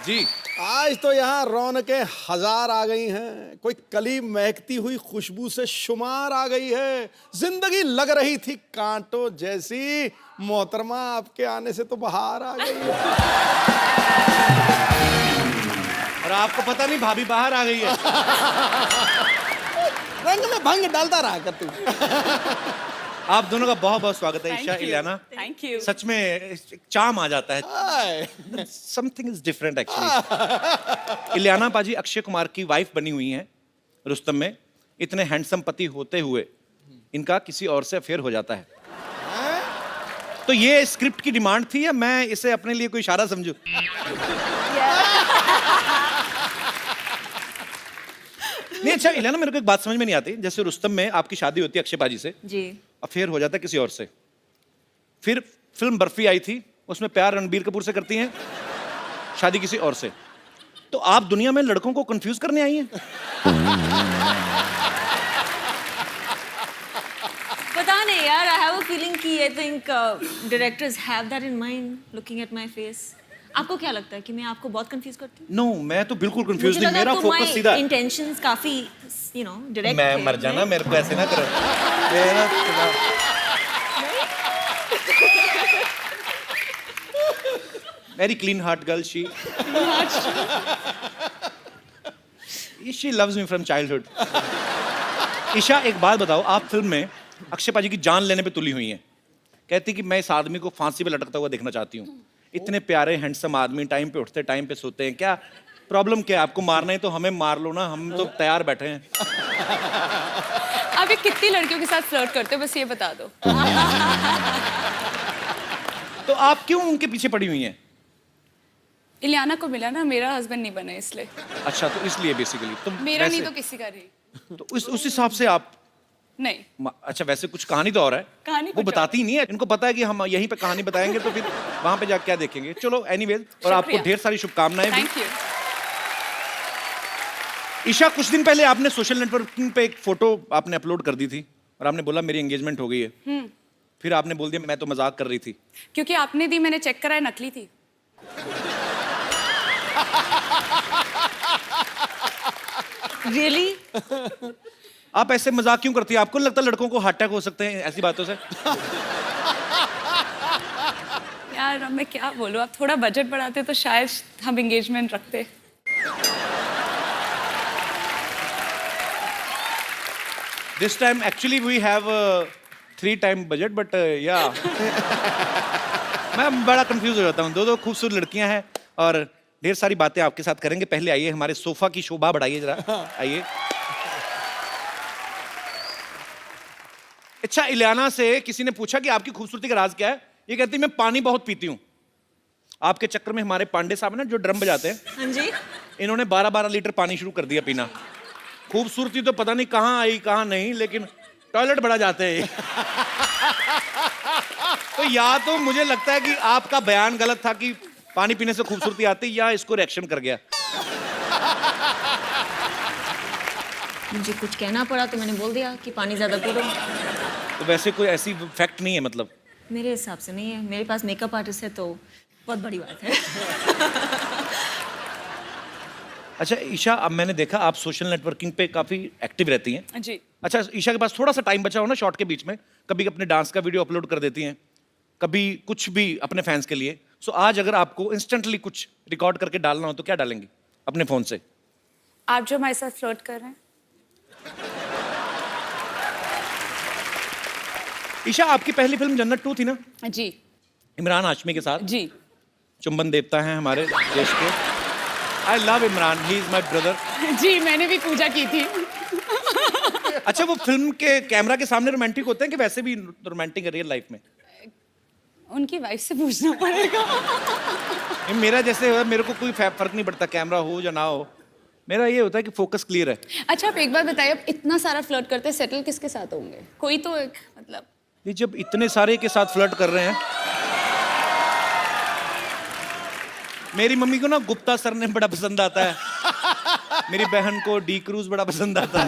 जी। आज तो यहाँ रौनकें हजार आ गई हैं, कोई कली महकती हुई खुशबू से शुमार आ गई है। जिंदगी लग रही थी कांटों जैसी, मोहतरमा आपके आने से तो बाहर आ गई है। और आपको पता नहीं भाभी बाहर आ गई है। रंग में भंग डालता रहा कर तू। आप दोनों का बहुत बहुत स्वागत है ईशा, इलियाना। Thank you. सच में चार्म आ जाता है। Hi. Something is different actually. Ileana पाजी अक्षय कुमार की वाइफ बनी हुई हैं रुस्तम में। इतने हैंडसम पति होते हुए इनका किसी और से अफेयर हो जाता है। तो ये स्क्रिप्ट की डिमांड थी या मैं इसे अपने लिए कोई इशारा समझूं? नहीं, अच्छा इलियाना, मेरे को एक बात समझ में नहीं आती। जैसे रुस्तम में आपकी शादी होती है अक्षय पाजी से, जी। अफेयर हो जाता है किसी और से। फिर फिल्म बर्फी आई थी, उसमें प्यार रणबीर कपूर से करती हैं, शादी किसी और से। तो आप दुनिया में लड़कों को कंफ्यूज करने आई हैं? पता नहीं यार, आई हैव अ फीलिंग कि I think directors have that in mind looking at my face. आपको क्या लगता है कि मैं आपको बहुत कंफ्यूज करती हूँ? नो, मैं तो बिल्कुल कंफ्यूज नहीं। मेरा फोकस सीधा है। इंटेंशंस काफी डायरेक्ट। मैं मर जाना, मेरे को ऐसे ना करो। Very clean heart girl she loves me from childhood. Isha, एक बात बताओ, आप फिल्म में अक्षय पाजी की जान लेने पे तुली हुई हैं। कहती कि मैं इस आदमी को फांसी पे लटकता हुआ देखना चाहती हूँ। इतने प्यारे हैंडसम आदमी, टाइम पे उठते टाइम पे सोते हैं, क्या प्रॉब्लम क्या है? आपको मारना है तो हमें मार लो ना, हम तो तैयार बैठे हैं। आप ये कितनी लड़कियों के साथ फ्लर्ट करते हो, बस ये बता दो। तो आप क्यों उनके पीछे पड़ी हुई हैं? इलियाना को मिला ना, मेरा हस्बैंड नहीं बना इसलिए। अच्छा, तो इसलिए बेसिकली तो मेरा नहीं तो किसी का नहीं। तो उस हिसाब से आप नहीं। अच्छा, वैसे कुछ कहानी तो और है, कहानी वो कुछ बताती ही नहीं है। इनको पता है कि हम यहीं पे कहानी बताएंगे तो फिर वहां पे जाके क्या देखेंगे। चलो एनीवेज, और आपको शुक्रिया। ढेर सारी शुभकामनाएं भी। Thank you. ईशा, कुछ दिन पहले आपने सोशल नेटवर्किंग पे एक फोटो आपने अपलोड कर दी थी और आपने बोला मेरी एंगेजमेंट हो गई है। फिर आपने बोल दिया मैं तो मजाक कर रही थी। क्योंकि आपने दी, मैंने चेक कराया, नकली थी। रियली? आप ऐसे मजाक क्यों करती है? आपको नहीं लगता लड़कों को हार्ट अटैक हो सकते हैं ऐसी बातों से? यार अब मैं क्या बोलूँ, आप थोड़ा बजट बढ़ाते तो शायद हम एंगेजमेंट रखते। This time actually we have 3 time budget, but या मैं बड़ा कंफ्यूज हो जाता हूँ। दो खूबसूरत लड़कियां हैं और ढेर सारी बातें आपके साथ करेंगे। पहले आइए, हमारे सोफा की शोभा बढ़ाइए जरा, आइए। अच्छा, इलियाना से किसी ने पूछा कि आपकी खूबसूरती का राज क्या है? ये कहती मैं पानी बहुत पीती हूँ। आपके चक्कर में हमारे पांडे साहब है ना, जो ड्रम बजाते हैं, हाँ जी। इन्होंने 12-12 लीटर पानी शुरू कर दिया पीना। खूबसूरती तो पता नहीं कहाँ आई कहाँ नहीं, लेकिन टॉयलेट बड़ा जाते हैं। तो या तो मुझे लगता है कि आपका बयान गलत था कि पानी पीने से खूबसूरती आती, या इसको रिएक्शन कर गया। मुझे कुछ कहना पड़ा तो मैंने बोल दिया कि पानी ज्यादा पी लो। तो वैसे कोई ऐसी फैक्ट नहीं है मतलब? मेरे हिसाब से नहीं है, मेरे पास मेकअप आर्टिस्ट है तो बहुत बड़ी बात है। अच्छा ईशा, अब मैंने देखा आप सोशल नेटवर्किंग पे काफी एक्टिव रहती हैं। जी। अच्छा, ईशा के पास थोड़ा सा टाइम बचा हो ना शॉर्ट के बीच में, कभी अपने डांस का वीडियो अपलोड कर देती हैं, कभी कुछ भी अपने फैंस के लिए। सो आज अगर आपको इंस्टेंटली कुछ रिकॉर्ड करके डालना हो तो क्या डालेंगी अपने फोन से? आप जो हमारे साथ फ्लर्ट कर रहे हैं। ईशा, आपकी पहली फिल्म जन्नत 2 थी ना, जी। इमरान हाशमी के साथ? जी। चुंबन देवता हैं हमारे देश के। I love Imran, he is my brother. जी, मैंने भी पूजा की थी। अच्छा, वो फिल्म के कैमरा के सामने रोमांटिक होते हैं कि वैसे भी रोमांटिक है रियल लाइफ में? उनकी वाइफ से पूछना पड़ेगा। मेरा जैसे है, मेरे को कोई फर्क नहीं पड़ता कैमरा हो या ना हो। मेरा ये होता है कि फोकस क्लियर है। अच्छा, आप एक बात बताइए, आप इतना सारा फ्लर्ट करते, सेटल किसके साथ होंगे? कोई तो एक मतलब। ये जब इतने सारे के साथ फ्लर्ट कर रहे हैं, मेरी मम्मी को ना गुप्ता सर ने बड़ा पसंद आता है, मेरी बहन को डी क्रूज बड़ा पसंद आता है।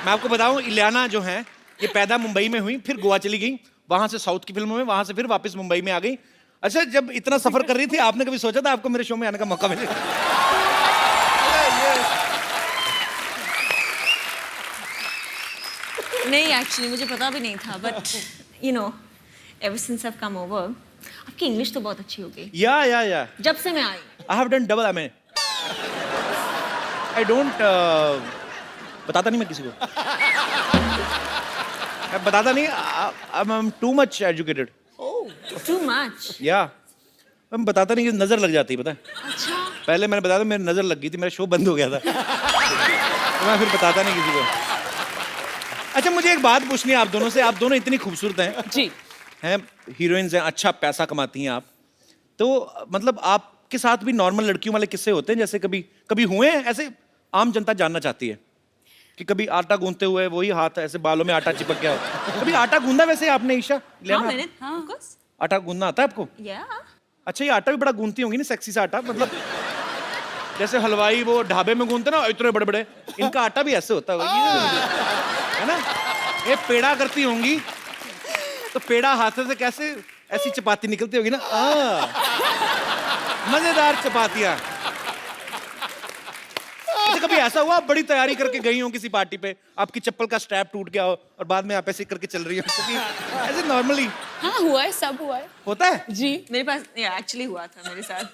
मैं आपको बताऊं, इलियाना जो है ये पैदा मुंबई में हुई, फिर गोवा चली गई, वहां से साउथ की फिल्मों में, वहां से फिर वापस मुंबई में आ गई। अच्छा, जब इतना सफर कर रही थी आपने कभी सोचा था आपको मेरे शो में आने का मौका मिलेगा? नहीं, एक्चुअली मुझे पता भी नहीं था, but you know ever since I have come over, आपकी इंग्लिश तो बहुत अच्छी हो गई या जब से मैं आई। I have done double MA. I don't बताता नहीं मैं किसी को। मैं बताता नहीं, I am too much educated. Too much. या मैं बताता नहीं कि नजर लग जाती है, पता है। अच्छा, पहले मैंने बताया था, मेरी नजर लग गई थी, मेरा शो बंद हो गया था। तो मैं फिर बताता नहीं किसी को। अच्छा, मुझे एक बात पूछनी है आप दोनों से। आप दोनों इतनी खूबसूरत हैं जी। हैं, हीरोइंस हैं, अच्छा पैसा कमाती हैं आप, तो मतलब आपके साथ भी नॉर्मल लड़कियों वाले किस्से होते हैं? जैसे कभी कभी हुए हैं ऐसे? आम जनता जानना चाहती है कि कभी आटा गूंथते हुए वही हाथ ऐसे बालों में आटा चिपक गया हो। कभी आटा गूंदा वैसे आपने, ईशा? हाँ लेना? मैंने, ऑफ कोर्स, आटा गूंदना आता है आपको? या। अच्छा, ये आटा भी बड़ा गूंथती होंगी ना, सेक्सी सा आटा, मतलब जैसे हलवाई वो ढाबे में गूंथते ना इतने बड़े बड़े, इनका आटा भी ऐसे होता होगा, है ना? ये पेड़ा करती होंगी, तो पेड़ा हाथ से कैसे ऐसी चपाती निकलती होगी ना, मजेदार चपातियां। अच्छा, कभी ऐसा हुआ आप बड़ी तैयारी करके गई हो किसी पार्टी पे, आपकी चप्पल का स्ट्रैप टूट गया हो और बाद में आप ऐसे करके चल रही हो? क्योंकि ऐसे नॉर्मली हाँ हुआ है, सब हुआ है। होता है। जी। मेरे पास एक्चुअली हुआ था मेरे साथ।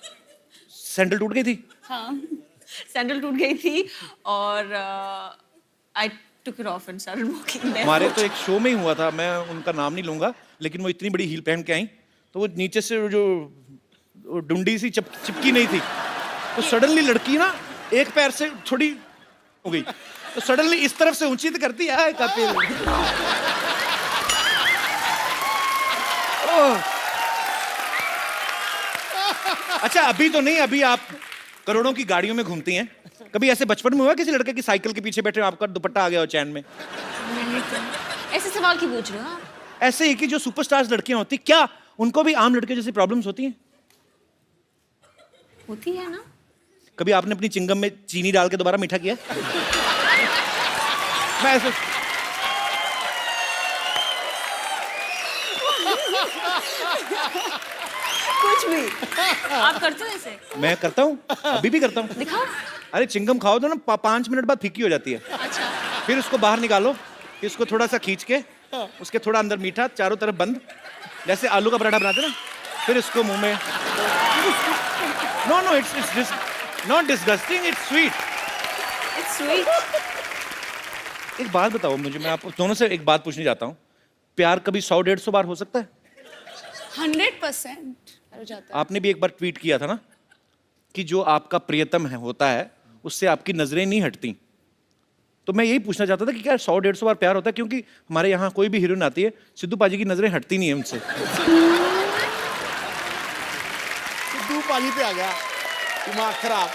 सैंडल टूट गई थी? हाँ। सैंडल टूट गई थी और I took it off and started walking back. हमारे तो एक शो में ही हुआ था, मैं उनका नाम नहीं लूंगा, लेकिन वो इतनी बड़ी हील पहन के आई, तो वो नीचे से जो वो डुंडी सी चिपकी नहीं थी, तो सडनली लड़की ना एक पैर से थोड़ी हो गई, तो सडनली इस तरफ से ऊंची तो करती है कपिल। अच्छा, अभी तो नहीं, अभी आप करोड़ों की गाड़ियों में घूमती हैं। कभी ऐसे बचपन में हुआ किसी लड़के की साइकिल के पीछे बैठे आपका दुपट्टा आ गया हो चैन में? नहीं तो ऐसे सवाल क्यों पूछ रहे हो आप? ऐसे ही कि जो सुपरस्टार्स लड़कियां होती, क्या उनको भी आम लड़के जैसी प्रॉब्लम्स होती हैं? होती है ना। कभी आपने अपनी चिंगम में चीनी डाल के दोबारा मीठा किया? मैं ऐसे कुछ भी आप करते हो ऐसे? मैं करता हूँ, अभी भी करता हूँ। दिखाओ। अरे चिंगम खाओ तो ना 5 मिनट बाद फीकी हो जाती है। अच्छा, फिर उसको बाहर निकालो, फिर उसको थोड़ा सा खींच के, उसके थोड़ा अंदर मीठा, चारों तरफ बंद, जैसे आलू का पराठा बनाते ना, फिर इसको मुंह में। No it's not disgusting, it's sweet. It's sweet. एक बात बताओ मुझे, मैं आप दोनों से एक बात पूछने जाता हूँ, प्यार कभी 100-150 बार हो सकता है? 100% हो जाता है। आपने भी एक बार ट्वीट किया था ना कि जो आपका प्रियतम है होता है उससे आपकी नजरें नहीं हटती, तो मैं यही पूछना चाहता था कि क्या 100-150 बार प्यार होता है? क्योंकि हमारे यहाँ कोई भी हीरोइन आती है, सिद्धू पाजी की नजरें हटती नहीं है उनसे। सिद्धू पाजी पे आ गया दिमाग खराब।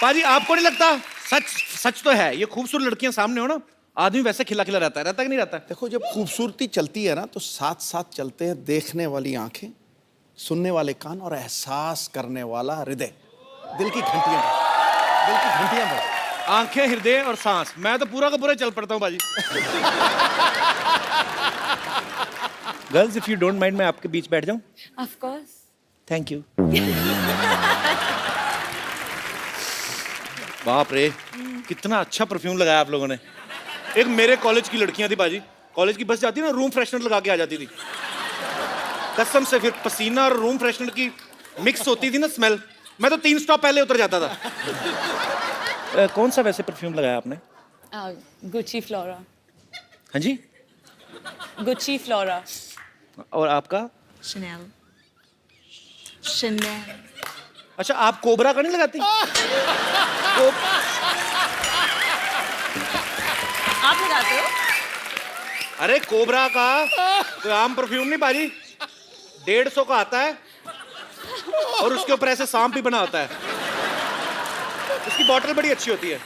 पाजी, आपको नहीं लगता? सच तो है, ये खूबसूरत लड़कियां सामने हो ना, आदमी वैसे खिला खिला रहता है कि नहीं रहता है? देखो, जब खूबसूरती चलती है ना, तो साथ साथ चलते हैं देखने वाली आंखें, सुनने वाले कान और एहसास करने वाला हृदय। दिल की घंटियां बज, दिल की घंटियां बज। आंखें, हृदय और सांस, मैं तो पूरा का पूरा चल पड़ता हूँ बाजी। Girls, if you don't mind, मैं आपके बीच बैठ जाऊं? Of course. Thank you. बाप रे, कितना अच्छा परफ्यूम लगाया आप लोगों ने। एक मेरे कॉलेज की लड़कियां थी बाजी, कॉलेज की बस जाती ना, रूम फ्रेशनर लगा के आ जाती थी कसम से। फिर पसीना और रूम फ्रेशनर की मिक्स होती थी ना स्मेल, मैं तो 3 स्टॉप पहले उतर जाता था। कौन सा वैसे परफ्यूम लगाया आपने? Gucci Flora. हाँ जी? Gucci Flora. और आपका? शनेल। शनेल। अच्छा, आप कोबरा का नहीं लगाती? आप लगाते हो? अरे कोबरा का कोई आम परफ्यूम नहीं बाजी, 150 का आता है और उसके ऊपर ऐसे सांप भी बना होता है। उसकी बॉटल बड़ी अच्छी होती है,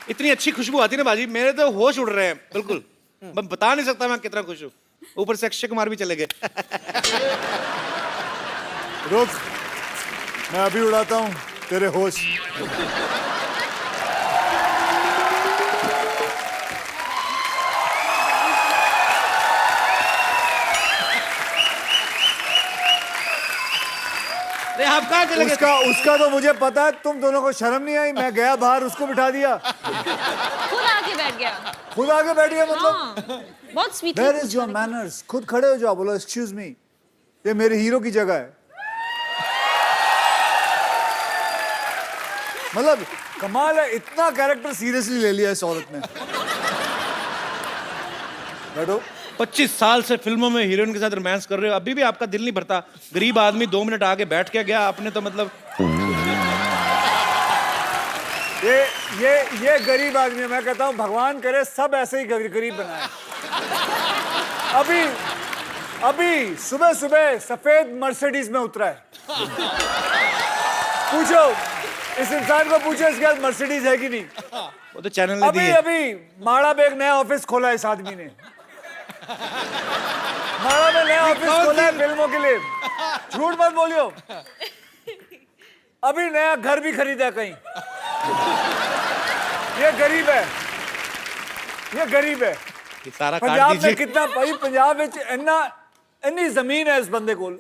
इतनी अच्छी खुशबू आती है ना बाजी, मेरे तो होश उड़ रहे हैं बिल्कुल। मैं बता नहीं सकता मैं कितना खुश हूँ। ऊपर से अक्षय कुमार भी चले गए। रुक, मैं अभी उड़ाता हूँ तेरे होश। अरे आप कहाँ चले गए? उसका तो मुझे पता है। तुम दोनों को शर्म नहीं आई? मैं गया बाहर, उसको बिठा दिया, खुद आके बैठ गया। खुद आगे बैठ गया। मतलब हाँ, बहुत sweet. Where is your manners? खुद खड़े हो जाओ, बोलो एक्सक्यूज मी, ये मेरे हीरो की जगह है। मतलब कमाल है, इतना कैरेक्टर सीरियसली ले लिया इस औरत ने। बैठो। 25 साल से फिल्मों में हीरोइन के साथ रोमांस कर रहे हो, अभी भी आपका दिल नहीं भरता? गरीब आदमी 2 मिनट आगे बैठ के गया, आपने तो मतलब। ये गरीब आदमी है। मैं कहता हूँ भगवान करे सब ऐसे ही गरीब बनाए। अभी सुबह सुबह सफेद मर्सिडीज में उतरा है। पूछो इस इंसान को, पूछो इसके पास मर्सिडीज है कि नहीं। वो तो चैनल ने दी है। अभी माड़ा में एक नया ऑफिस खोला है इस आदमी ने। माड़ा में नया ऑफिस खोला है फिल्मों के लिए। झूठ मत बोलियो। अभी नया घर भी खरीदा कहीं। ये गरीब है, ये गरीब है। ये सारा काट पंजाब में दीजिए। कितना भाई, पंजाब में इतनी जमीन है इस बंदे को।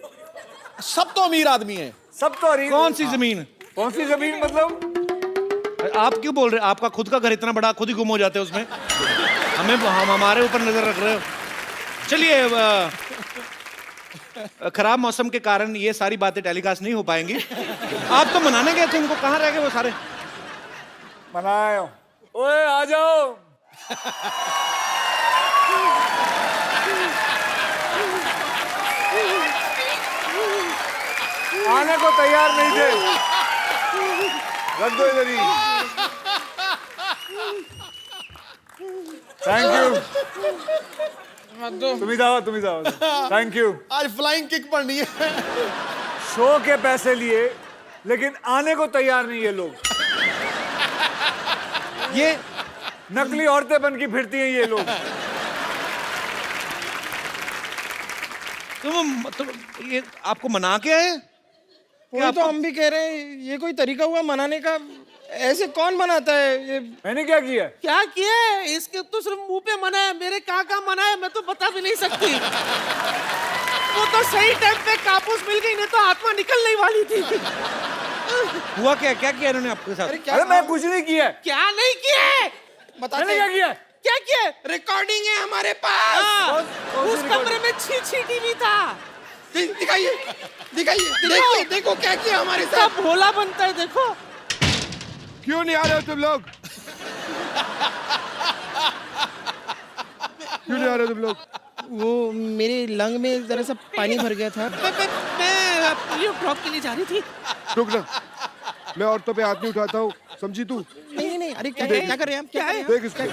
सब तो अमीर आदमी है। सब तो अरीब। कौन सी जमीन? कौन सी जमीन मतलब? आप क्यों बोल रहे हैं? आपका खुद का घर इतना बड़ा, खुद ही गुम हो जाते हैं उसमें। हम हमारे ऊपर नजर रख रहे हो। चलिए, खराब मौसम के कारण ये सारी बातें टेलीकास्ट नहीं हो पाएंगी। आप तो मनाने गए थे, इनको कहाँ रह गए वो सारे? मनाए हो। ओए आ जाओ। आने को तैयार नहीं थे। रख दो इधर ही। Thank you. तुम ही जाओ। Thank you. आज फ्लाइंग किक पड़नी है। शो के पैसे लिए लेकिन आने को तैयार नहीं ये लोग। ये नकली औरतें बन के फिरती हैं ये लोग। तुम ये आपको मना के आए? वही तो हम भी कह रहे हैं, ये कोई तरीका हुआ मनाने का? ऐसे कौन मनाता है ये? मैंने क्या किया? क्या किया है? इसके तो सिर्फ मुंह पे मना है, मेरे कहाँ मना है मैं तो बता भी नहीं सकती। वो तो सही टाइम पे कापूस मिल गई, नहीं तो आत्मा निकलने ही वाली थी। हुआ क्या किया इन्होंने आपके साथ? अरे मैं कुछ नहीं किया। क्या नहीं किया है? मैंने क्या किया? क्या किया है? रिकॉर्डिंग है हमारे पास। उस कमरे में छी टीवी था। दिखाइए देखो क्या किया हमारे साथ। भोला बनता है, देखो। क्यों नहीं आ रहे हो तुम लोग? क्यों नहीं आ रहे हो तुम लोग? वो मेरे लंग में जरा सा पानी भर गया था। मैं ड्रॉप के लिए जा रही थी। रुक ना, मैं औरतों पे हाथ नहीं उठाता हूँ, समझी तू? नहीं अरे क्या कर रहे हैं आप? क्या है? देख इसको।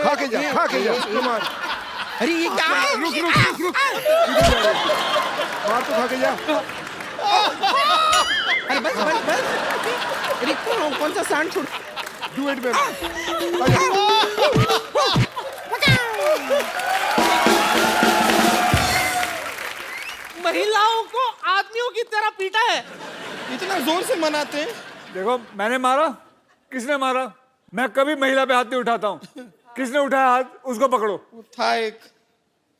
खा के जा इसको मार। अरे ये क्या है? रुक मार तो खा के जा। अरे बस अरे कौन सा सांड छोड़? Do it baby. महिलाओं को आदमियों की तरह पीटा है, इतना जोर से मनाते हैं। देखो मैंने मारा? किसने मारा? मैं कभी महिला पे हाथ नहीं उठाता हूँ। किसने उठाया हाथ? उसको पकड़ो।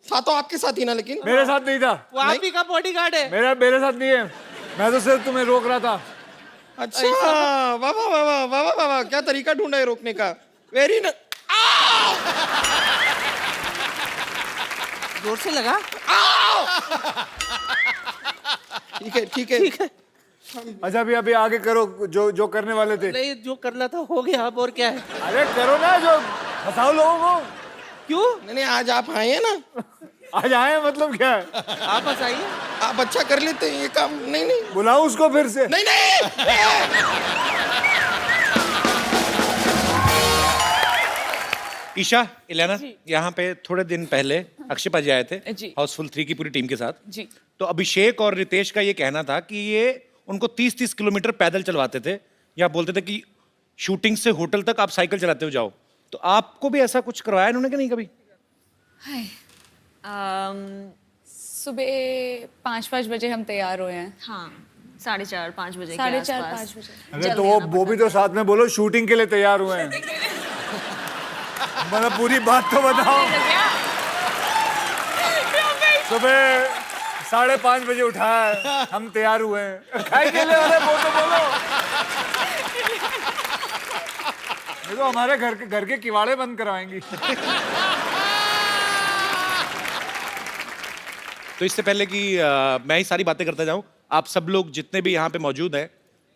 था तो आपके साथ ही ना, लेकिन मेरे साथ नहीं था। वो आप ही का बॉडीगार्ड है। मेरे साथ नहीं है। मैं तो सिर्फ तुम्हें रोक रहा था। अच्छा, वाह, क्या तरीका ढूंढा है रोकने का। वेरी न जोर से लगा। ठीक है। अच्छा अभी आगे करो जो करने वाले थे। नहीं, जो करना था हो गया, अब और क्या है? अरे करो ना, जो फंसाओ लोगों को। क्यों? नहीं आज आप आए हैं ना। आज आए मतलब क्या है? आप बताइए, आप अच्छा कर लेते हैं ये काम। नहीं बुलाओ उसको फिर से। नहीं ईशा, इलेना, यहाँ पे थोड़े दिन पहले अक्षय पाजी आए थे जी। हाउसफुल 3 की पूरी टीम के साथ। जी। तो अभिषेक और रितेश का ये कहना था कि ये उनको 30-30 किलोमीटर पैदल चलवाते थे, या बोलते थे कि शूटिंग से होटल तक आप साइकिल चलाते हो जाओ। तो आपको भी ऐसा कुछ करवाया इन्होंने कि नहीं कभी? सुबह 5 बजे हम तैयार हुए हैं। हाँ, 4:30-5 बजे के 4:30-5 आसपास। बजे। अरे तो वो भी तो साथ में बोलो शूटिंग के लिए तैयार हुए हैं। मतलब पूरी बात तो बताओ। सुबह 5:30 बजे उठाया है, हम तैयार हुए हैं, खाए केले वाले वो तो बोलो। ये तो हमारे घर के किवाड़े बंद करवाएंगी। तो इससे पहले कि मैं ही सारी बातें करता जाऊं, आप सब लोग जितने भी यहाँ पे मौजूद हैं,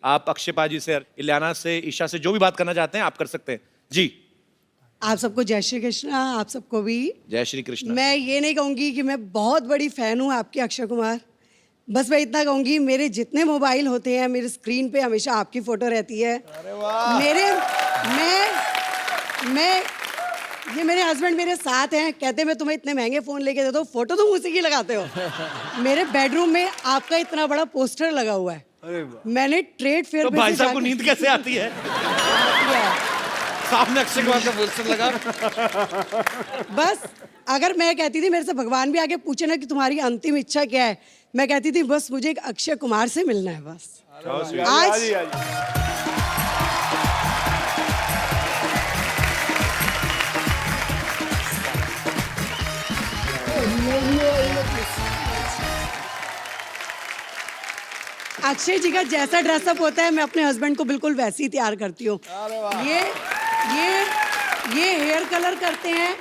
आप अक्षय पाजी से, इलियाना से, ईशा से जो भी बात करना चाहते हैं आप कर सकते हैं जी। आप सबको जय श्री कृष्ण। आप सबको भी जय श्री कृष्ण। मैं ये नहीं कहूँगी कि मैं बहुत बड़ी फ़ैन हूँ आपके अक्षय कुमार, बस मैं इतना कहूँगी मेरे जितने मोबाइल होते हैं मेरे स्क्रीन पे हमेशा आपकी फ़ोटो रहती है। अरे वाह। ये मेरे हस्बैंड मेरे साथ हैं, कहते मैं तुम्हें इतने महंगे फ़ोन लेके देता हूँ, फ़ोटो तुम उसी की लगाते हो। मेरे बेडरूम में आपका इतना बड़ा पोस्टर लगा हुआ है। मैंने ट्रेड फेयर तो भाई साहब को नींद कैसे आती है? सामने अक्षय कुमार का पोस्टर लगा। बस अगर मैं कहती थी, मेरे से भगवान भी आके पूछे ना कि तुम्हारी अंतिम इच्छा क्या है, मैं कहती थी बस मुझे एक अक्षय कुमार से मिलना है बस। आज अक्षय जी का जैसा ड्रेसअप होता है मैं अपने हस्बैंड को बिल्कुल वैसे ही तैयार करती हूँ। ये हेयर कलर करते हैं,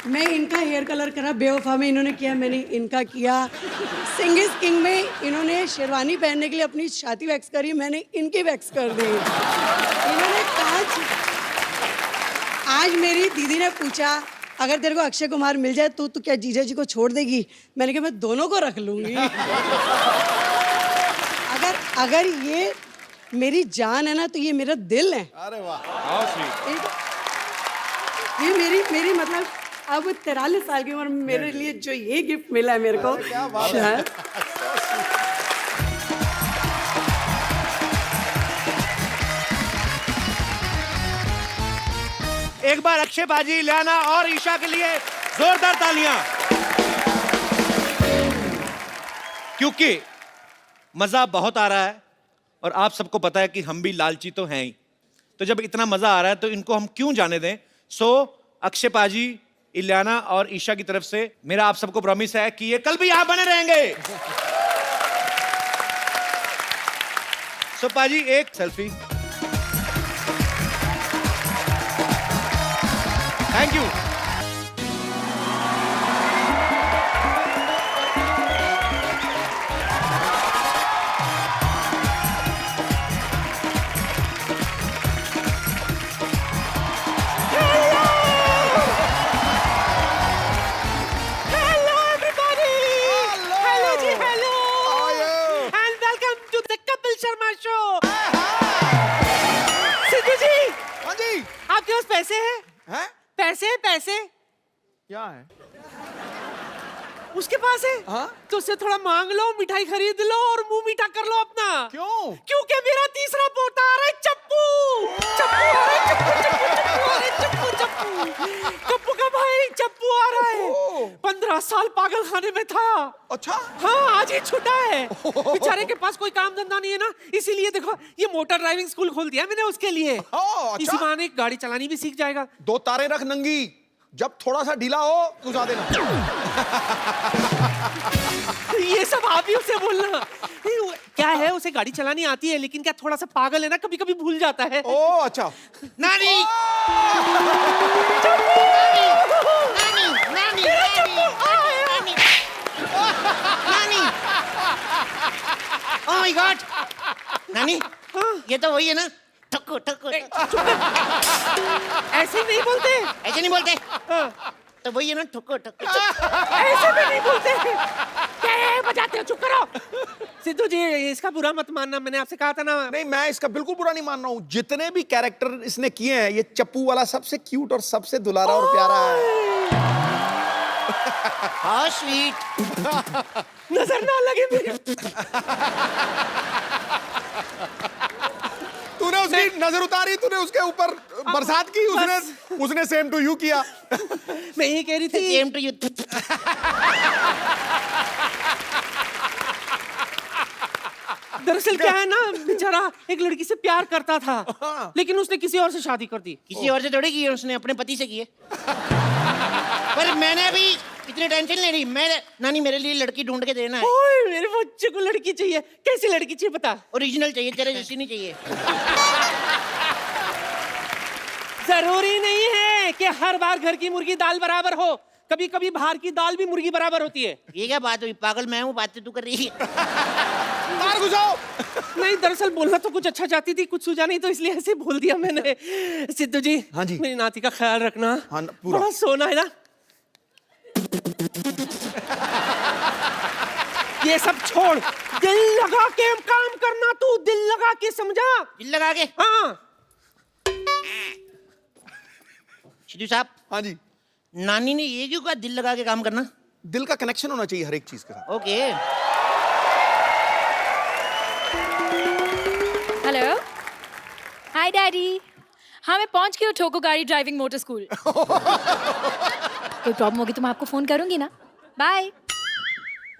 मैं इनका हेयर कलर करा, बेवफा में इन्होंने किया, मैंने इनका किया। सिंग इज किंग में इन्होंने शेरवानी पहनने के लिए अपनी छाती वैक्स करी, मैंने इनकी वैक्स कर दी। इन्होंने कांच। आज मेरी दीदी ने पूछा अगर तेरे को अक्षय कुमार मिल जाए तो तू क्या जीजा जी को छोड़ देगी? मैंने कहा मैं दोनों को रख लूंगी। अगर ये मेरी जान है ना तो ये मेरा दिल है। अरे वाह। ये मेरी मतलब अब 43 साल की उम्र में मेरे लिए जो ये गिफ्ट मिला है मेरे को, शायद एक बार अक्षय पाजी, इलियाना और ईशा के लिए जोरदार तालियां, क्योंकि मजा बहुत आ रहा है और आप सबको पता है कि हम भी लालची तो हैं ही। तो जब इतना मजा आ रहा है तो इनको हम क्यों जाने दें। सो अक्षय पाजी, इलियाना और ईशा की तरफ से मेरा आप सबको प्रॉमिस है कि ये कल भी यहां बने रहेंगे। सो पाजी एक सेल्फी। Thank you. आपके पास पैसे हैं? पैसे पैसे क्या है? उसके पास है? हाँ? तो उससे थोड़ा मांग लो, मिठाई खरीद लो और मुंह मीठा कर लो अपना। क्यों? क्योंकि मेरा तीसरा पोता आ रहा है, चप्पू। चप्पू आ रहा है, चप्पू आ रहा है, चप्पू। चप्पू का भाई चप्पू आ रहा है। 15 साल पागल खाने में था। अच्छा। हाँ, आज ही छूटा है। बेचारे के पास कोई काम धंधा नहीं है ना, इसीलिए देखो ये मोटर ड्राइविंग स्कूल खोल दिया मैंने उसके लिए। अच्छा। इसी बहाने गाड़ी चलानी भी सीख जाएगा। 2 तारे रख नंगी, जब थोड़ा सा ढीला हो घुसा देना। ये सब आप ही उसे बोलना। क्या है, उसे गाड़ी चलानी आती है लेकिन क्या थोड़ा सा पागल है ना, कभी कभी भूल जाता है। ओ अच्छा। नानी ओह माय गॉड। नानी, ये तो वही है ना, ठक्कू ठक्कू। ऐसे नहीं बोलते। ऐसे नहीं बोलते? तो वही है ना, ठक्कू ठक्कू। ऐसे भी नहीं बोलते। क्या है, बजाते हो, चुप करो। सिद्धू जी इसका बुरा मत मानना, मैंने आपसे कहा था ना। नहीं, मैं इसका बिल्कुल बुरा नहीं मान रहा हूँ। जितने भी कैरेक्टर इसने किए हैं, ये चप्पू वाला सबसे क्यूट और सबसे दुलारा और प्यारा है। How sweet. नजर ना लगे मेरे। तूने उसकी नजर उतारी, तूने उसके ऊपर बरसात की, उसने सेम टू यू किया। मैं ये कह रही थी, सेम टू यू। दरअसल क्या है ना, बेचारा एक लड़की से प्यार करता था, लेकिन उसने किसी और से शादी कर दी। किसी और से थोड़ी की है, उसने अपने पति से की है। पर मैंने अभी इतनी टेंशन नहीं ली। मैं नानी मेरे लिए लड़की ढूंढ के देना है। ओए मेरे बच्चे को लड़की चाहिए। कैसी लड़की चाहिए बता? ओरिजिनल चाहिए, तेरे जैसी नहीं चाहिए। जरूरी नहीं है कि हर बार घर की मुर्गी दाल बराबर हो, कभी कभी बाहर की दाल भी मुर्गी बराबर होती है। ये क्या बात हुई? पागल मैं हूँ, बातें तू कर रही है। मार घुसाओ। नहीं, दरअसल बोलना तो कुछ अच्छा चाहती थी, कुछ सूझा नहीं तो इसलिए ऐसे बोल दिया मैंने। सिद्धू जी, हाँ जी। मेरी नाती का ख्याल रखना। हाँ, पूरा। बड़ा सोना है ना। ये सब छोड़, दिल लगा के काम करना, तू दिल लगा के, समझा? दिल लगा के। हाँ। सिद्धू साहब, हाँ जी। नानी ने ये क्यों कहा दिल लगा के काम करना? दिल का कनेक्शन होना चाहिए हर एक चीज के साथ। ओके। हेलो, हाय डैडी। हाँ, मैं पहुंच गई हूँ ठोको गाड़ी ड्राइविंग मोटर स्कूल। कोई प्रॉब्लम होगी तो मैं आपको फोन करूंगी ना। बाय।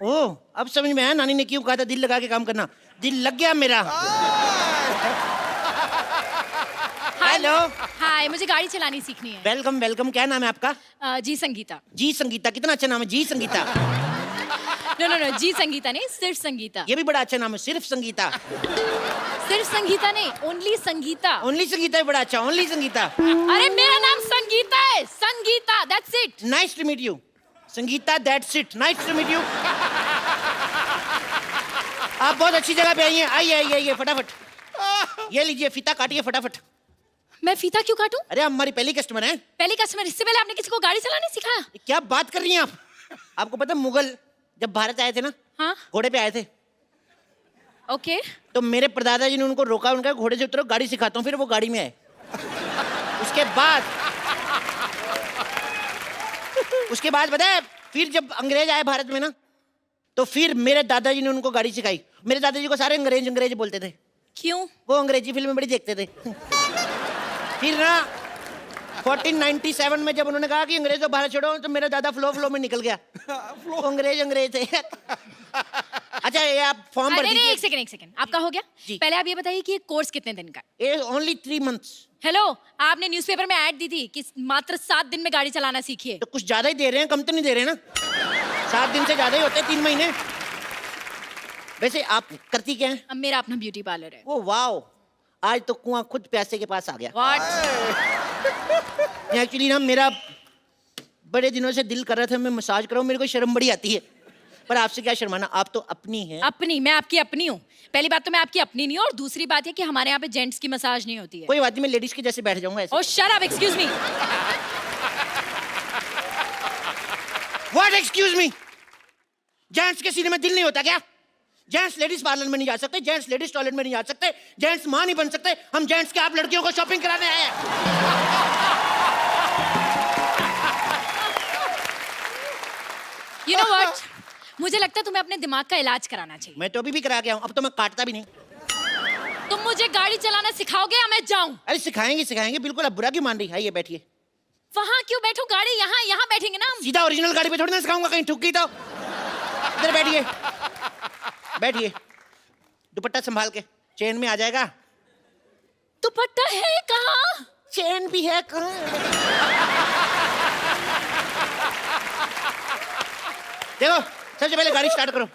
ओह, अब समझ में आया नानी ने क्यों कहा था दिल लगा के काम करना। दिल लग गया मेरा। हेलो। हाय, मुझे गाड़ी चलानी सीखनी है। Welcome welcome. क्या नाम है आपका? जी संगीता। जी संगीता, कितना अच्छा नाम है, जी संगीता। नो नो नो, जी संगीता नहीं, सिर्फ संगीता। ये भी बड़ा अच्छा नाम है, सिर्फ संगीता। सिर्फ संगीता नहीं, ओनली संगीता। ओनली संगीता भी बड़ा अच्छा, ओनली संगीता। अरे मेरा नाम संगीता है, Sangeeta, that's it. Nice to meet you Sangeeta, that's it. Nice to meet you. आप बहुत अच्छी जगह पे आई हैं। आइए आइए आइए फटाफट। ये लीजिए, फीता काटिए फटाफट। मैं फीता क्यों काटूं? अरे आप हमारी पहली कस्टमर हैं। पहली कस्टमर, इससे पहले आपने किसी को गाड़ी चलाने सिखाया? क्या बात कर रही हैं आप? आपको पता है मुगल जब भारत आए थे ना, हाँ। घोड़े पे आए थे, ओके। तो मेरे परदादा जी ने उनको रोका, उनका घोड़े से उतरो, गाड़ी सिखाता हूँ। फिर वो गाड़ी में आए। उसके बाद पता है, फिर जब अंग्रेज आए भारत में ना, तो फिर मेरे दादाजी ने उनको गाड़ी सिखाई। मेरे दादाजी को सारे अंग्रेज अंग्रेज बोलते थे। क्यों? वो अंग्रेजी फिल्में बड़ी देखते थे। फिर ना 1497 में जब उन्होंने कहा कि अंग्रेजों भारत छोड़ो, तो मेरा दादा फ्लो में निकल गया। वो अंग्रेज थे। अच्छा, ये आप फॉर्म भर नहीं, दीजिए। एक सेकंड, आपका हो गया? जी। पहले आप ये बताइए कि ये कोर्स कितने दिन का है? ये ओनली 3 months। हेलो, आपने न्यूज़पेपर में ऐड दी थी कि मात्र 7 दिन में गाड़ी चलाना सीखिए। तो कुछ ज्यादा ही दे रहे हैं, कम तो नहीं दे रहे ना। 7 दिन से ज्यादा ही होते हैं, 3 महीने। वैसे आप करती क्या हैं? अब मेरा अपना ब्यूटी पार्लर है। ओ वाओ, आज तो कुआं खुद प्यासे के पास आ गया। व्हाट? एक्चुअली ना मेरा बड़े दिनों से दिल कर रहा था मैं मसाज कराऊं, मेरे को शर्म बड़ी आती है, पर आपसे क्या शर्माना, आप तो अपनी हैं। अपनी? मैं आपकी अपनी हूँ? पहली बात तो मैं आपकी अपनी नहीं हूँ, और दूसरी बात है कि हमारे यहाँ पे जेंट्स की मसाज नहीं होती है। कोई बात नहीं, मैं लेडीज के जैसे बैठ जाऊंगा ऐसे। Oh shut up, excuse me. What excuse me? Gents के सीने में दिल नहीं होता क्या? जेंट्स लेडीज पार्लर में नहीं जा सकते, जेंट्स लेडीज टॉयलेट में नहीं जा सकते, जेंट्स मां नहीं बन सकते। हम जेंट्स के आप लड़कियों को शॉपिंग कराने आए हैं। यू नो व्हाट, मुझे लगता है तुम्हें अपने दिमाग का इलाज कराना चाहिए। मैं तो अभी भी करा के आऊं, अब तो मैं काटता भी नहीं। तुम मुझे गाड़ी चलाना सिखाओगे या मैं जाऊं? अरे सिखाएंगे सिखाएंगे, बिल्कुल। अब बुरा क्यों मान रही? आइए बैठिए। वहां क्यों बैठो? गाड़ी यहाँ यहाँ बैठेंगे ना हम। सीधा ओरिजिनल गाड़ी पे थोड़ी ना सिखाऊंगा, कहीं ठुक गई तो। इधर बैठिए, बैठिए। दुपट्टा संभाल के, चेन में आ जाएगा। दुपट्टा है कहाँ? चेन भी है कहाँ? देखो, सबसे पहले गाड़ी स्टार्ट करो।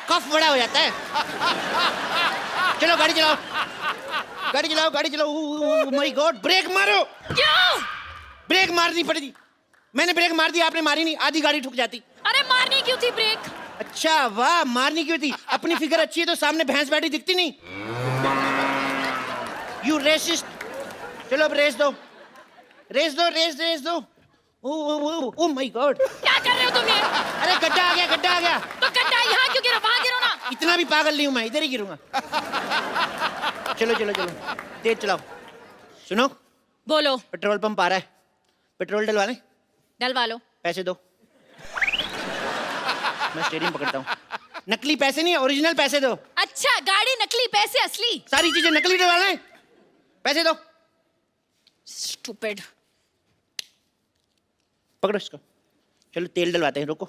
कफ बड़ा हो जाता है। चलो गाड़ी चलाओ, गाड़ी चलाओ, गाड़ी चलाओ। ओह माय गॉड, ब्रेक मारो। क्यों? ब्रेक मारनी पड़ेगी। मैंने ब्रेक मार दी, आपने मारी नहीं, आधी गाड़ी ठुक जाती। अरे मारनी क्यों थी ब्रेक? अच्छा वाह, मारनी क्यों थी? अपनी फिगर अच्छी है तो सामने भैंस बैठी दिखती नहीं। You racist. चलो अब रेस दो, रेस दो, रेस दो। ओह माय गॉड, क्या कर रहे हो तुम ये? अरे गड्ढा आ गया, गड्ढा आ गया। तो गड्ढा यहाँ क्यों गिरा? वहां गिरो ना। इतना भी पागल नहीं हूं मैं, इधर ही गिरूंगा। चलो चलो चलो, तेज चलाओ। सुनो, बोलो। पेट्रोल पंप आ रहा है, पेट्रोल डलवा लें? डलवा लो। पैसे दो, मैं स्टीयरिंग पकड़ता हूँ। नकली पैसे नहीं, ओरिजिनल पैसे दो। अच्छा, गाड़ी नकली, पैसे असली। सारी चीजें नकली डलवा लें, पैसे दो। स्टूपिड। पकड़ो इसको। चलो तेल डलवाते हैं, रुको।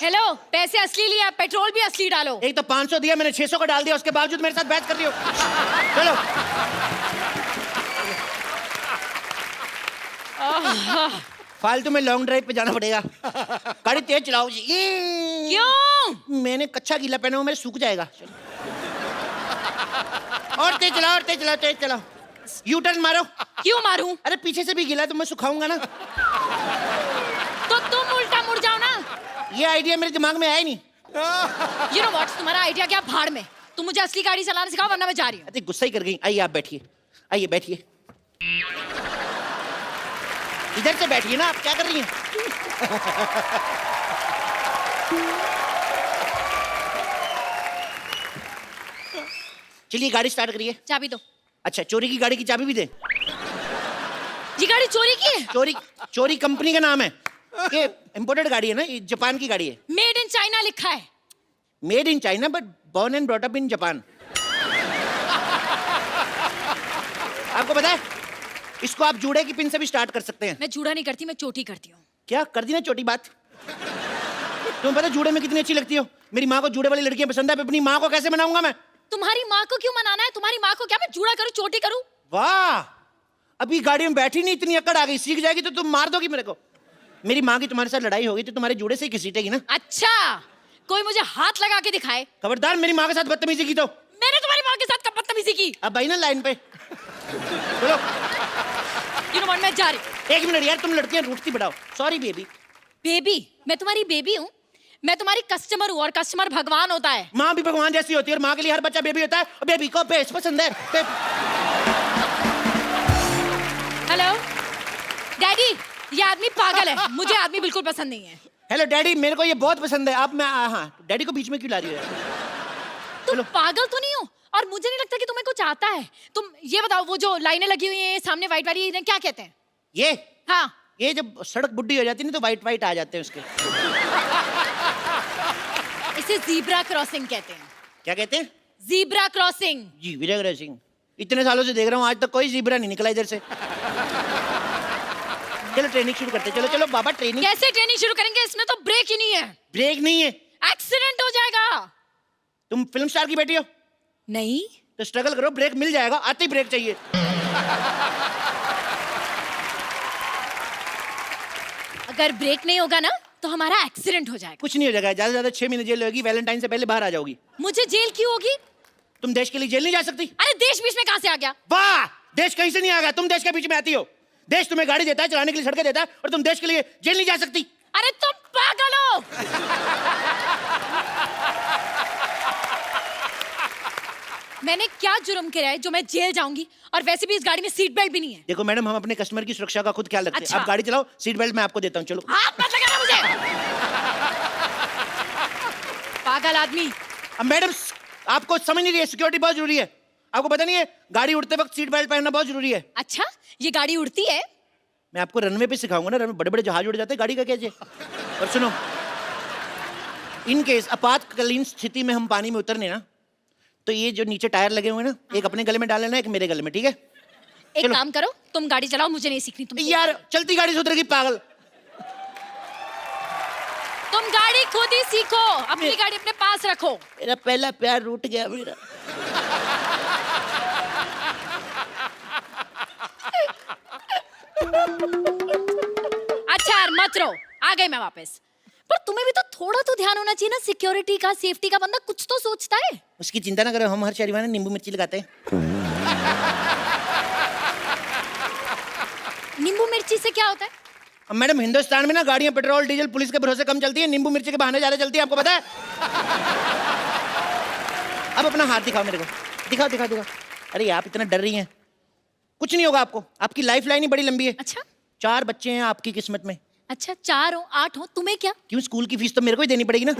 हेलो, पैसे असली लिया, पेट्रोल भी असली डालो। एक तो 500 दिया मैंने, 600 का डाल दिया, उसके बावजूद मेरे साथ बहस कर रही हो। चलो फालतू में लॉन्ग ड्राइव पे जाना पड़ेगा। गाड़ी तेज चलाओ जी। क्यों? मैंने कच्चा गीला पहना हुआ, मेरे सूख जाएगा। और तेज चलाओ, और तेज चलाओ, तेज चलाओ। यू टर्न मारो। क्यों मारूं? अरे पीछे से भी गीला है तो मैं सुखाऊंगा ना। तो तुम उल्टा मुड़ जाओ ना। ये आइडिया मेरे दिमाग में आया ही नहीं। You know what? तुम्हारा आइडिया क्या भाड़ में। तुम मुझे असली गाड़ी चलाना सिखाओ वरना मैं जा रही हूँ। अरे गुस्सा ही कर गई। आइए आप बैठिए, आइए बैठिए। इधर से बैठिए ना, आप क्या कर रही हैं? चलिए गाड़ी स्टार्ट करिए। चाबी दो। अच्छा, चोरी की गाड़ी की चाबी भी दे? ये गाड़ी चोरी की है? चोरी, चोरी कंपनी का नाम है। ये इंपोर्टेड गाड़ी है ना, ये जापान की गाड़ी है। मेड इन चाइना लिखा है। Made in China but born and brought up in Japan. आपको पता है, इसको आप जूड़े की पिन से भी स्टार्ट कर सकते हैं। मैं जूड़ा नहीं करती, मैं चोटी करती हूँ। क्या कर दी ना छोटी बात। तुम्हें पता जूड़े में कितनी अच्छी लगती हो? मेरी माँ को जूड़े वाली लड़कियां पसंद है, अपनी माँ को कैसे मनाऊंगा मैं? तुम्हारी माँ को क्यों मनाना है? तुम्हारी माँ को क्या मैं जूड़ा करूँ, चोटी करूँ? वाह, अभी गाड़ी में बैठी नहीं, इतनी अकड़ आ गई। सीख जाएगी तो तुम मार दोगी मेरे को। मेरी माँ की तुम्हारे साथ लड़ाई होगी तो तुम्हारे जूड़े से ही घसीटेगी ना। अच्छा, कोई मुझे हाथ लगा के दिखाए। खबरदार मेरी माँ के साथ बदतमीजी की तो। मैंने तुम्हारी माँ के साथ कब बदतमीजी की? अब भाई ना लाइन पे बोलो। You know what, मैं जा रही हूँ। एक मिनट यार, तुम लड़कियां रूठती बढ़ाओ। Sorry baby. बेबी? मैं तुम्हारी बेबी हूँ? मैं तुम्हारी कस्टमर हूँ और कस्टमर भगवान होता है। माँ भी भगवान जैसी होती है और माँ के लिए हर बच्चा बेबी होता है और बेबी को बेस पसंद है। हेलो डैडी, ये आदमी पागल है। मुझे आदमी बिल्कुल पसंद नहीं है। हेलो डैडी, मेरे को ये बहुत पसंद है। अब मैं हाँ, डैडी को बीच में क्यों ला रही हो? तुम पागल तो नहीं हो? और मुझे नहीं लगता कि तुम्हें कुछ आता है। तुम ये बताओ, वो जो लाइनें लगी हुई हैं सामने वाइट वाली, इन्हें क्या कहते हैं? ये हाँ, ये जब सड़क बुड्ढी हो जाती है ना तो वाइट वाइट आ जाते हैं उसके। इसे जीब्रा क्रॉसिंग कहते हैं। क्या कहते हैं? Zebra crossing. जी वीरेंद्र सिंह, इतने सालों से देख रहा हूँ, आज तक कोई जीब्रा नहीं निकला इधर से। चलो ट्रेनिंग शुरू करते हैं। चलो चलो बाबा ट्रेनिंग। कैसे ट्रेनिंग शुरू करेंगे? इसमें तो ब्रेक ही नहीं है। ब्रेक नहीं है? एक्सीडेंट हो जाएगा। तुम फिल्म स्टार की बेटी हो नहीं तो स्ट्रगल करो, ब्रेक मिल जाएगा। आते ही ब्रेक चाहिए। अगर ब्रेक नहीं होगा ना तो हमारा एक्सीडेंट हो जाएगा। कुछ नहीं हो जाएगा, ज्यादा से ज्यादा 6 महीने जेल होगी। वैलेंटाइन से पहले बाहर आ जाओगी। मुझे जेल क्यों होगी? तुम देश के लिए जेल नहीं जा सकती। अरे देश बीच में कहां से आ गया? वाह, देश कहीं से नहीं आ गया, तुम देश के बीच में आती हो। देश तुम्हें गाड़ी देता है, चलाने के लिए सड़कें देता है और तुम देश के लिए जेल नहीं जा सकती। अरे तुम पागल हो। मैंने क्या जुर्म किया है जो मैं जेल जाऊंगी? और वैसे भी इस गाड़ी में सीट बेल्ट भी नहीं है। देखो मैडम, हम अपने कस्टमर की सुरक्षा का खुद ख्याल रखते हैं। अच्छा। आप गाड़ी चलाओ, सीट बेल्ट मैं आपको देता हूँ। चलो। हाथ मत लगाना मुझे। पागल आदमी। अब मैडम आपको समझ नहीं रही है, सिक्योरिटी बहुत जरूरी है। आपको पता नहीं है, गाड़ी उड़ते वक्त सीट बेल्ट पहनना बहुत जरूरी है। अच्छा, ये गाड़ी उड़ती है? मैं आपको रनवे पे सिखाऊंगा ना, रनवे बड़े बड़े जहाज उड़ जाते हैं, गाड़ी का कैसे। और सुनो, इन केस आपातकालीन स्थिति में हम पानी में उतरने ना, तो ये जो नीचे टायर लगे हुए हैं ना, एक अपने गले में डाल लेना, एक मेरे गले में, ठीक है? एक काम करो, तुम गाड़ी चलाओ, मुझे नहीं सीखनी। तुम यार चलती गाड़ी से उतरेगी पागल। तुम गाड़ी खुद ही सीखो, अपनी गाड़ी अपने पास रखो। मेरा पहला प्यार रूठ गया मेरा। अच्छा यार मत रो, आ गई मैं वापस। पर तुम्हें भी तो थोड़ा तो ध्यान होना चाहिए ना, सिक्योरिटी का, सेफ्टी का। बंदा कुछ तो सोचता है। उसकी चिंता ना करो, हम हर शनिवार नींबू मिर्ची लगाते हैं। नींबू मिर्ची से क्या होता है? अब मैडम हिंदुस्तान में ना गाड़ियां पेट्रोल डीजल पुलिस के भरोसे कम चलती है, नींबू मिर्ची के बहाने ज्यादा चलती है, आपको पता है? अब अपना हाथ दिखाओ मेरे को, दिखाओ दिखाओ दिखाओ। अरे आप इतना डर रही हैं, कुछ नहीं होगा आपको। आपकी लाइफ लाइन ही बड़ी लंबी है। अच्छा 4 बच्चे हैं आपकी किस्मत में। अच्छा, 4 हो 8 हो, तुम्हें क्या? क्यों, स्कूल की फीस तो मेरे को ही देनी पड़ेगी ना।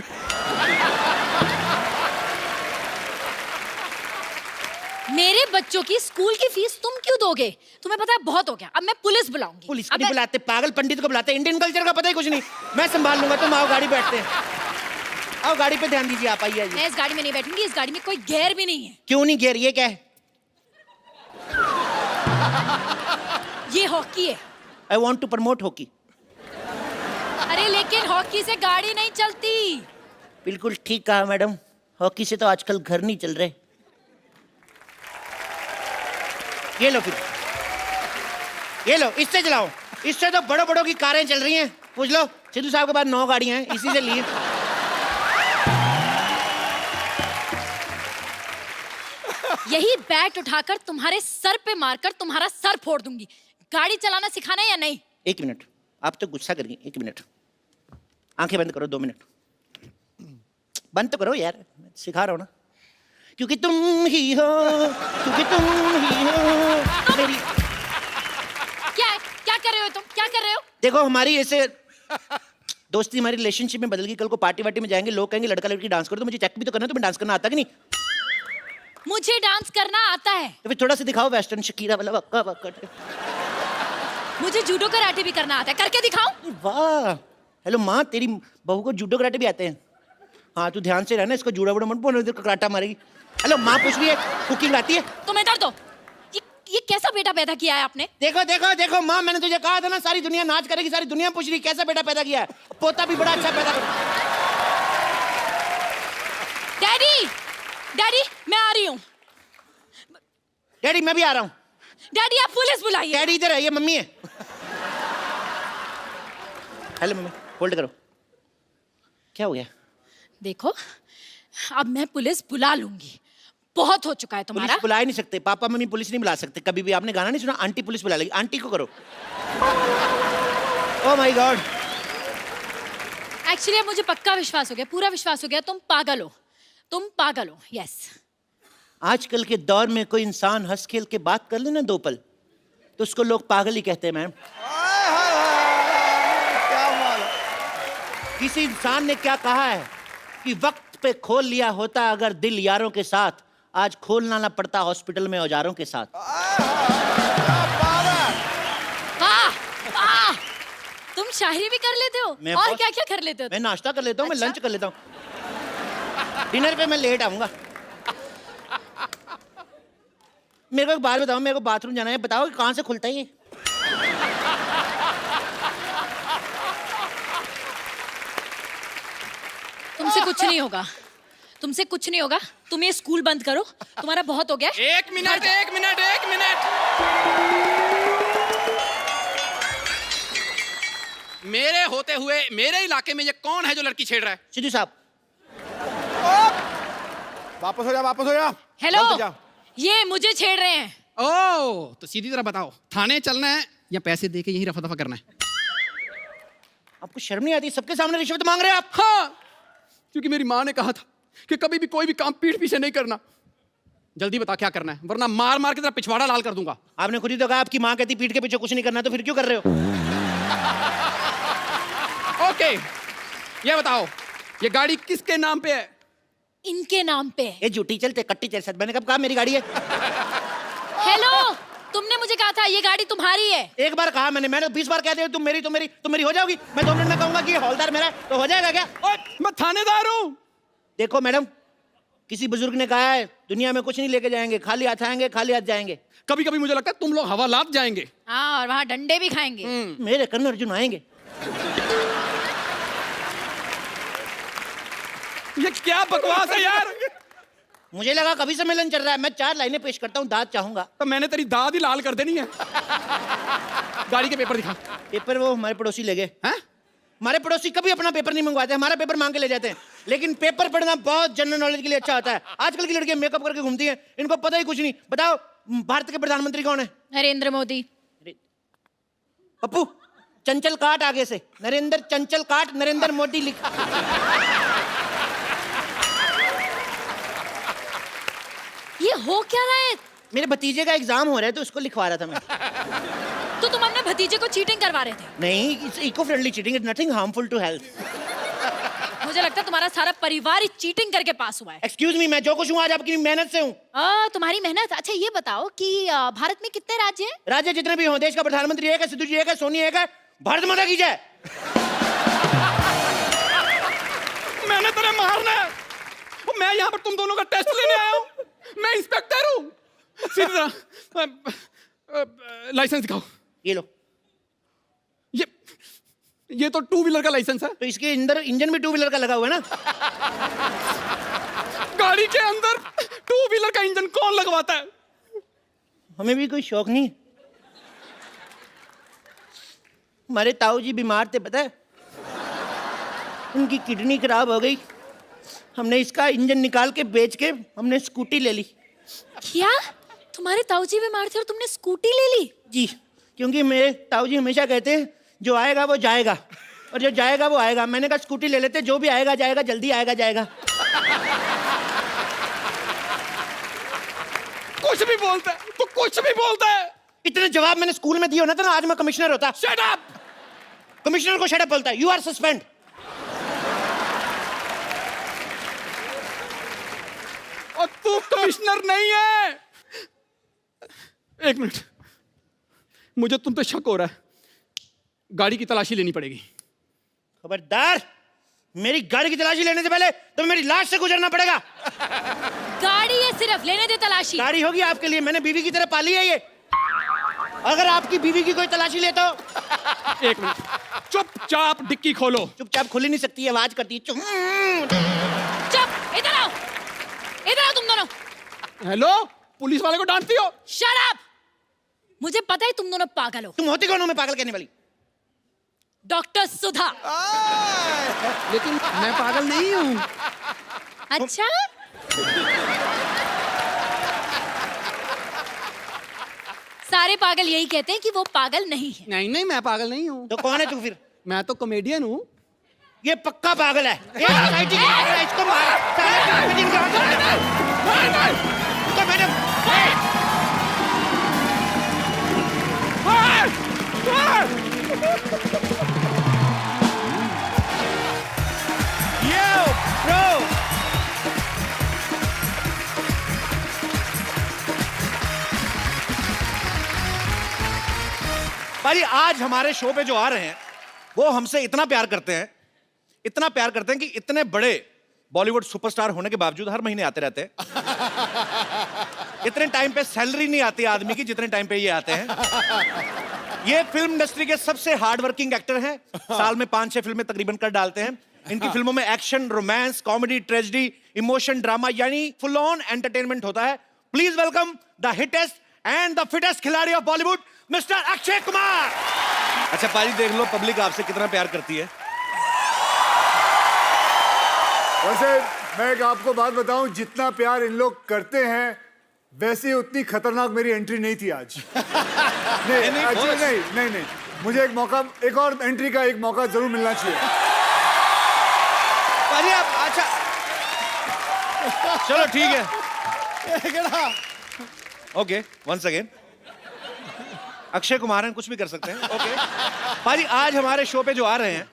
मेरे बच्चों की स्कूल की फीस तुम क्यों दोगे? तुम्हें पता है बहुत हो गया, अब मैं पुलिस बुलाऊंगी। पुलिस को नहीं बुलाते, पागल पंडित को बुलाते। इंडियन कल्चर का पता ही कुछ नहीं। मैं संभाल लूंगा, तुम आओ गाड़ी बैठते हैं। आओ गाड़ी पे ध्यान दीजिए, आप आइए। मैं इस गाड़ी में नहीं बैठूंगी, इस गाड़ी में कोई गियर भी नहीं है। क्यों नहीं गियर, ये क्या है? ये हॉकी है। I want to promote hockey. अरे लेकिन हॉकी से गाड़ी नहीं चलती। बिल्कुल ठीक कहा मैडम, हॉकी से तो आजकल घर नहीं चल रहे। ये लो फिर, ये लो, इससे चलाओ। इससे तो बड़ों बड़ों की कारें चल रही हैं। पूछ लो सिद्धू साहब के पास 9 गाड़ियां हैं, इसी से लिए। यही बैट उठाकर तुम्हारे सर पे मारकर तुम्हारा सर फोड़ दूंगी। गाड़ी चलाना सिखाना है या नहीं? 1 मिनट, आप तो गुस्सा कर गई। 1 मिनट, आंखें बंद करो। 2 मिनट बंद तो करो यार, सिखा रहा हूं ना। क्योंकि तुम ही हो, क्योंकि तुम ही हो मेरी। क्या कर रहे हो तुम? क्या कर रहे हो? देखो हमारी ऐसे दोस्ती, हमारी रिलेशनशिप में बदल गई। कल को पार्टी वार्टी में जाएंगे, लोग कहेंगे लड़का लड़की डांस करो, तो मुझे चेक भी तो करना है। तुम्हें डांस करना आता कि नहीं? मुझे डांस करना आता है। तो फिर थोड़ा सा दिखाओ वेस्टर्न शकीरा वाला वक्का वक्का। मुझे जूडो कराटे भी करना आता है, करके दिखाऊं? वाह, हेलो माँ, तेरी बहू को जूडो कराटे भी आते हैं। हाँ तू ध्यान से रहना, इसको जूड़ा वूड़ा मत बोलना, इधर कराटा मारेगी। हेलो माँ पूछ रही है, कुकिंग आती है? तुम इधर दो। ये कैसा बेटा पैदा किया है आपने? देखो देखो देखो माँ, मैंने तुझे कहा था ना सारी दुनिया नाच करेगी। सारी दुनिया पूछ रही कैसा बेटा पैदा किया है। पोता भी बड़ा अच्छा पैदा कर। डैडी, डैडी मैं आ रही हूँ। डैडी मैं भी आ रहा हूँ। डैडी आप पुलिस बुलाइए। डैडी इधर है, ये मम्मी है। हेलो मम्मी, होल्ड करो। क्या हो गया? देखो अब मैं पुलिस बुला लूंगी, बहुत हो चुका है तुम्हारा। पुलिस बुला ही नहीं सकते, पापा मम्मी पुलिस नहीं बुला सकते कभी भी। आपने गाना नहीं सुना, आंटी पुलिस बुला लेगी। आंटी को करो। Oh my God. एक्चुअली अब मुझे पक्का विश्वास हो गया, पूरा विश्वास हो गया, तुम पागल हो। तुम पागल हो, यस। आजकल के दौर में कोई इंसान हंस खेल के बात कर ले ना 2 पल, तो उसको लोग पागल ही कहते हैं मैम। क्या माल। किसी इंसान ने क्या कहा है कि वक्त पे खोल लिया होता अगर दिल यारों के साथ, आज खोलना ना पड़ता हॉस्पिटल में औजारों के साथ। वाह, तुम शायरी भी कर लेते हो मैं और बहुत- क्या क्या कर लेते हो? मैं नाश्ता कर लेता हूँ, मैं अच्छा? लंच कर लेता हूँ। डिनर पे मैं लेट आऊंगा। मेरे को एक बात बताओ, मेरे को बाथरूम जाना है, बताओ कि कहाँ से खुलता है ये? तुमसे कुछ नहीं होगा, तुमसे कुछ नहीं होगा। तुम ये स्कूल बंद करो, तुम्हारा बहुत हो गया। 1 मिनट 1 मिनट 1 मिनट। मेरे होते हुए मेरे इलाके में ये कौन है जो लड़की छेड़ रहा है? सिद्धू साहब। वापस हो जा, वापस हो जा। हेलो, वापस जा। ये मुझे छेड़ रहे हैं। ओह, तो सीधी तरह बताओ, थाने चलना है या पैसे देके यही रफा दफा करना है? आपको शर्म नहीं आती? सबके सामने रिश्वत मांग रहे हैं आप। हाँ, क्योंकि मेरी माँ ने कहा था कि कभी भी कोई भी काम पीठ पीछे नहीं करना। जल्दी बता क्या करना है, वरना मार मार के तेरा पिछवाड़ा लाल कर दूंगा। आपने खुद ही तो कहा आपकी माँ कहती पीठ के पीछे कुछ नहीं करना, तो फिर क्यों कर रहे हो? ओके, ये बताओ ये गाड़ी किसके नाम पे है? इनके नाम पे। ये झूठी चलते कट्टी चल सकते। मैंने कब कहा मेरी गाड़ी है? हेलो, तुमने मुझे कहा था ये गाड़ी तुम्हारी है। एक बार कहा मैंने 20 बार कहते हो तुम मेरी हो जाओगी। मैं 2 मिनट में कहूंगा कि ये हौलदार मेरा है, तो हो जाएगा क्या? ओए, मैं थानेदार हूं। देखो मैडम, किसी बुजुर्ग ने कहा है दुनिया में कुछ नहीं लेके जाएंगे, खाली हाथ आएंगे खाली हाथ जाएंगे। कभी कभी मुझे लगता है तुम लोग हवालात जाएंगे। हाँ, और वहाँ डंडे भी खाएंगे। मेरे कर्ण अर्जुन आएंगे। ये क्या बकवास है यार? मुझे लगा कभी सम्मेलन चल रहा है। मैं 4 लाइनें पेश करता हूँ, दाद चाहूंगा। तो मैंने तेरी दाद ही लाल कर देनी है। गाड़ी के पेपर दिखा। पेपर वो हमारे पड़ोसी ले गए। हैं? हमारे पड़ोसी कभी अपना पेपर नहीं मंगवाते, हमारा पेपर मांग के ले जाते हैं। लेकिन पेपर पढ़ना बहुत जनरल नॉलेज के लिए अच्छा होता है। आजकल की लड़कियां मेकअप करके घूमती हैं, इनको पता ही कुछ नहीं। बताओ भारत के प्रधानमंत्री कौन है? नरेंद्र मोदी। पप्पू, चंचल काट आगे से, नरेंद्र चंचल काट, नरेंद्र मोदी लिख। ये हो क्या रहा है? मेरे भतीजे का एग्जाम हो रहा है तो उसको लिखवा रहा था मैं। तो तुम अपने भतीजे को चीटिंग करवा रहे थे? नहीं, it's eco friendly cheating, it's nothing harmful to health. मुझे लगता है तुम्हारा सारा परिवार ही चीटिंग करके पास हुआ है। एक्सक्यूज मी, मैं जो कुछ हूँ आज आपकी मेहनत से हूँ। तुम्हारी मेहनत। अच्छा ये बताओ कि भारत में कितने राज्य हैं? राज्य जितने भी हों, देश का प्रधानमंत्री एक है, सिद्धू जी एक है, सोनी एक है। भारत माता की जय। मैंने तेरे मारना है। मैं यहाँ पर तुम दोनों का टेस्ट लेने आया हूँ। मैं इंस्पेक्टर हूँ। सीधी तरह लाइसेंस दिखाओ। ये लो। ये ये तो टू व्हीलर का लाइसेंस है। तो इसके अंदर इंजन भी टू व्हीलर का लगा हुआ है ना। गाड़ी के अंदर टू व्हीलर का इंजन कौन लगवाता है? हमें भी कोई शौक नहीं। हमारे ताऊ जी बीमार थे, पता है, उनकी किडनी खराब हो गई। हमने इसका इंजन निकाल के बेच के हमने स्कूटी ले ली। क्या तुम्हारे ताऊजी बीमार थे और तुमने स्कूटी ले ली? जी, क्योंकि मेरे ताऊ जी हमेशा कहते हैं जो आएगा वो जाएगा और जो जाएगा वो आएगा। मैंने कहा स्कूटी ले लेते, जो भी आएगा जाएगा, जल्दी आएगा जाएगा। कुछ भी बोलता है, तो कुछ भी बोलता है। इतने जवाब मैंने स्कूल में दिए होना था ना, आज मैं कमिश्नर होता। Shut up! कमिश्नर को शट अप बोलता है। You are suspend. और तू कमिश्नर नहीं है। एक मिनट, मुझे तुम पे शक हो रहा है। गाड़ी की तलाशी लेनी पड़ेगी। खबरदार, मेरी गाड़ी की तलाशी लेने से पहले तो मेरी लाश से गुजरना पड़ेगा। गाड़ी है सिर्फ, लेने दे तलाशी। गाड़ी होगी आपके लिए, मैंने बीवी की तरह पाली है ये। अगर आपकी बीवी की कोई तलाशी ले तो। एक मिनट, चुपचाप डिक्की खोलो। चुपचाप खुल ही नहीं सकती, आवाज करती है चुप। चुप, इधर आओ, इधर आओ तुम दोनों। हेलो, पुलिस वाले को डांटती हो? Shut up! मुझे पता है तुम दोनों पागल हो। तुम होती कौन हो मैं पागल कहने वाली? डॉक्टर सुधा। लेकिन मैं पागल नहीं हूँ। अच्छा, सारे पागल यही कहते हैं कि वो पागल नहीं है। नहीं नहीं, मैं पागल नहीं हूँ। तो कौन है तू फिर? मैं तो कॉमेडियन हूँ। ये पक्का पागल है। ये सोसाइटी की पागल है, इसको मार। साले कॉमेडियन का हाथ तो मैंने ब्रो। भाई आज हमारे शो पे जो आ रहे हैं वो हमसे इतना प्यार करते हैं, इतना प्यार करते हैं कि इतने बड़े बॉलीवुड सुपरस्टार होने के बावजूद हर महीने आते रहते हैं। इतने टाइम पे सैलरी नहीं आती आदमी की जितने टाइम पे ये आते हैं। ये फिल्म इंडस्ट्री के सबसे हार्ड वर्किंग एक्टर हैं। साल में 5-6 फिल्में तकरीबन कर डालते हैं। इनकी फिल्मों में action, romance, comedy, tragedy, emotion, drama यानी फुल ऑन एंटरटेनमेंट होता है। Please welcome the hittest and the fittest Khiladi of Bollywood, mister Akshay Kumar. अच्छा पाजी, देख लो पब्लिक आपसे कितना प्यार करती है। वैसे मैं एक आपको बात बताऊं, जितना प्यार इन लोग करते हैं वैसे उतनी खतरनाक मेरी एंट्री नहीं थी आज। नहीं, actually नहीं, मुझे एक मौका, एक और एंट्री का एक मौका जरूर मिलना चाहिए। पाजी आप, अच्छा चलो ठीक है, okay once again Akshay Kumar हैं, कुछ भी कर सकते हैं। ओके पाजी, आज हमारे शो पे जो आ रहे हैं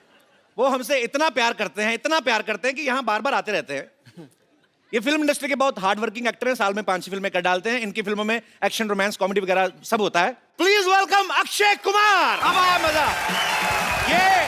वो हमसे इतना प्यार करते हैं, इतना प्यार करते हैं कि यहाँ बार बार आते रहते हैं। ये फिल्म इंडस्ट्री के बहुत हार्ड वर्किंग एक्टर हैं, साल में 5 फिल्में कर डालते हैं। इनकी फिल्मों में एक्शन, रोमांस, कॉमेडी वगैरह सब होता है। Please welcome Akshay Kumar. अब आया मजा। ये